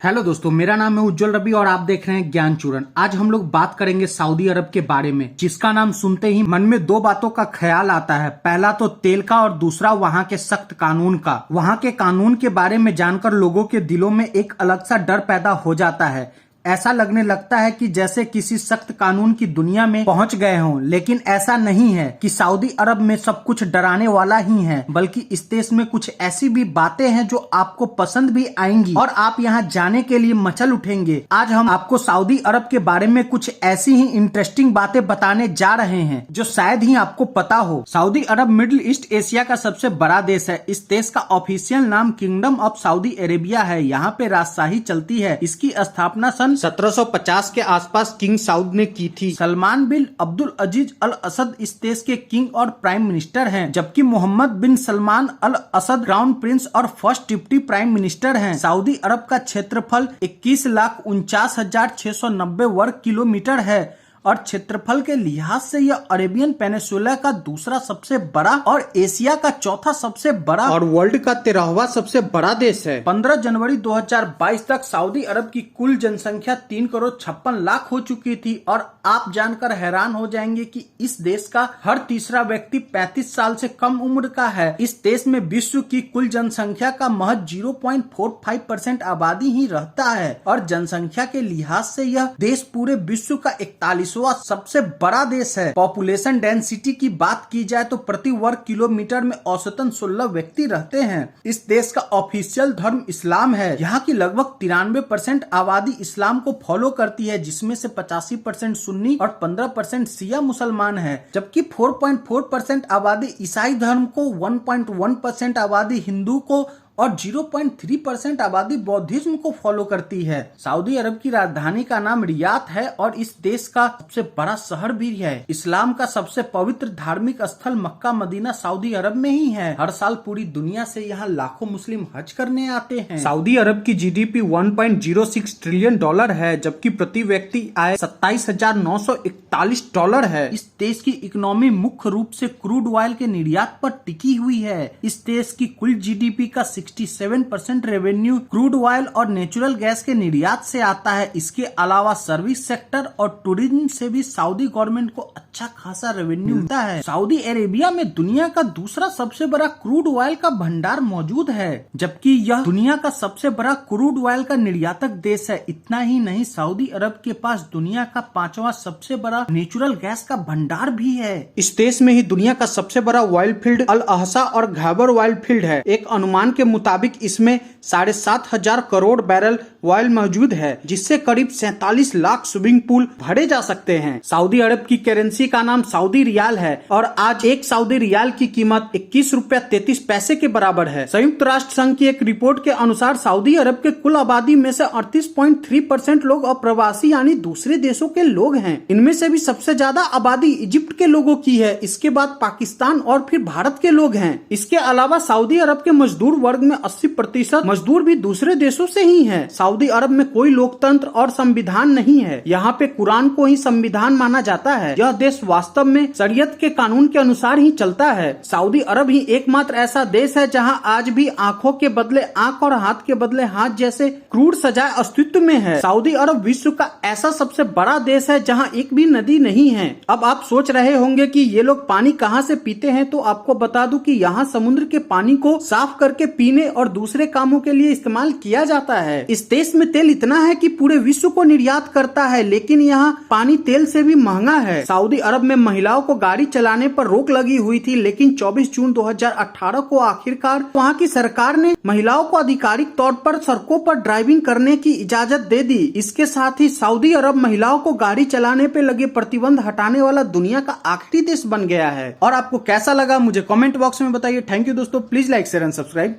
Hello दोस्तों, मेरा नाम है उज्जवल रवि और आप देख रहे हैं ज्ञान चूरन। आज हम लोग बात करेंगे सऊदी अरब के बारे में, जिसका नाम सुनते ही मन में दो बातों का ख्याल आता है। पहला तो तेल का और दूसरा वहाँ के सख्त कानून का। वहाँ के कानून के बारे में जानकर लोगों के दिलों में एक अलग सा डर पैदा हो जाता है। ऐसा लगने लगता है कि जैसे किसी सख्त कानून की दुनिया में पहुंच गए हों, लेकिन ऐसा नहीं है कि सऊदी अरब में सब कुछ डराने वाला ही है, बल्कि इस देश में कुछ ऐसी भी बातें हैं जो आपको पसंद भी आएंगी और आप यहाँ जाने के लिए मचल उठेंगे। आज हम आपको सऊदी अरब के बारे में कुछ ऐसी ही इंटरेस्टिंग बातें बताने जा रहे हैं जो शायद ही आपको पता हो। सऊदी अरब मिडिल ईस्ट एशिया का सबसे बड़ा देश है। इस देश का ऑफिशियल नाम किंगडम ऑफ सऊदी अरेबिया है। यहाँ पे राजशाही चलती है। इसकी स्थापना सन 1750 के आसपास किंग साउद ने की थी। सलमान बिन अब्दुल अजीज अल असद इस देश के किंग और प्राइम मिनिस्टर हैं, जबकि मोहम्मद बिन सलमान अल असद क्राउन प्रिंस और फर्स्ट डिप्टी प्राइम मिनिस्टर हैं। सऊदी अरब का क्षेत्रफल 21,49,690 वर्ग किलोमीटर है और क्षेत्रफल के लिहाज से यह अरेबियन पेनिसुला का दूसरा सबसे बड़ा और एशिया का चौथा सबसे बड़ा और वर्ल्ड का 13वां सबसे बड़ा देश है। 15 जनवरी 2022 तक सऊदी अरब की कुल जनसंख्या 3,56,00,000 हो चुकी थी और आप जानकर हैरान हो जाएंगे कि इस देश का हर तीसरा व्यक्ति 35 साल से कम उम्र का है। इस देश में विश्व की कुल जनसंख्या का महज 0.45% आबादी ही रहता है और जनसंख्या के लिहाज से यह देश पूरे विश्व का 41वां सबसे बड़ा देश है। पॉपुलेशन डेंसिटी की बात की जाए तो प्रति वर्ग किलोमीटर में औसतन 16 व्यक्ति रहते हैं। इस देश का ऑफिशियल धर्म इस्लाम है। यहाँ की लगभग 93% आबादी इस्लाम को फॉलो करती है, जिसमें से 85% सुन्नी और 15% शिया मुसलमान है, जबकि 4.4% आबादी ईसाई धर्म को, 1.1% आबादी हिंदू को और 0.3% आबादी बौद्धिज्म को फॉलो करती है। सऊदी अरब की राजधानी का नाम रियाद है और इस देश का सबसे बड़ा शहर भी है। इस्लाम का सबसे पवित्र धार्मिक स्थल मक्का मदीना सऊदी अरब में ही है। हर साल पूरी दुनिया से यहाँ लाखों मुस्लिम हज करने आते हैं। सऊदी अरब की जीडीपी 1.06 ट्रिलियन डॉलर है, जबकि प्रति व्यक्ति आय $27,941 है। इस देश की इकोनॉमी मुख्य रूप से क्रूड ऑयल के निर्यात पर टिकी हुई है। इस देश की कुल जीडीपी का 67% रेवेन्यू क्रूड ऑयल और नेचुरल गैस के निर्यात से आता है। इसके अलावा सर्विस सेक्टर और टूरिज्म से भी सऊदी गवर्नमेंट को अच्छा खासा रेवेन्यू मिलता है। सऊदी अरेबिया में दुनिया का दूसरा सबसे बड़ा क्रूड ऑयल का भंडार मौजूद है, जबकि यह दुनिया का सबसे बड़ा क्रूड ऑयल का निर्यातक देश है। इतना ही नहीं, सऊदी अरब के पास दुनिया का 5वां सबसे बड़ा नेचुरल गैस का भंडार भी है। इस देश में ही दुनिया का सबसे बड़ा ऑयल फील्ड अल अहसा और घाबर ऑयल फील्ड है। एक अनुमान के मुताबिक इसमें 7,500 करोड़ बैरल ऑयल मौजूद है, जिससे करीब 47 लाख स्विमिंग पूल भरे जा सकते हैं। सऊदी अरब की करेंसी का नाम सऊदी रियाल है और आज एक सऊदी रियाल की कीमत 21 रुपया 33 पैसे के बराबर है। संयुक्त राष्ट्र संघ की एक रिपोर्ट के अनुसार सऊदी अरब के कुल आबादी में से 38.3% लोग अप्रवासी यानी दूसरे देशों के लोग हैं। इनमें से भी सबसे ज्यादा आबादी इजिप्ट के लोगों की है। इसके बाद पाकिस्तान और फिर भारत के लोग हैं। इसके अलावा सऊदी अरब के मजदूर वर्ग में 80% मजदूर भी दूसरे देशों से ही हैं। सऊदी अरब में कोई लोकतंत्र और संविधान नहीं है। यहाँ पे कुरान को ही संविधान माना जाता है। यह देश वास्तव में शरीयत के कानून के अनुसार ही चलता है। सऊदी अरब ही एकमात्र ऐसा देश है जहाँ आज भी आंखों के बदले आंख और हाथ के बदले हाथ जैसे क्रूर सजाएं अस्तित्व में है। सऊदी अरब विश्व का ऐसा सबसे बड़ा देश है जहाँ एक भी नदी नहीं है। अब आप सोच रहे होंगे कि ये लोग पानी कहाँ से पीते हैं, तो आपको बता दूं कि यहाँ समुद्र के पानी को साफ करके पीने और दूसरे कामों के लिए इस्तेमाल किया जाता है। इस देश में तेल इतना है कि पूरे विश्व को निर्यात करता है, लेकिन यहाँ पानी तेल से भी महंगा है। सऊदी अरब में महिलाओं को गाड़ी चलाने पर रोक लगी हुई थी, लेकिन 24 जून 2018 को आखिरकार वहाँ की सरकार ने महिलाओं को आधिकारिक तौर पर सड़कों पर ड्राइविंग करने की इजाजत दे दी। इसके साथ ही सऊदी अरब महिलाओं को गाड़ी चलाने पे लगे प्रतिबंध हटाने वाला दुनिया का आखिरी देश बन गया है। और आपको कैसा लगा मुझे कमेंट बॉक्स में बताइए। थैंक यू दोस्तों, please like share and subscribe.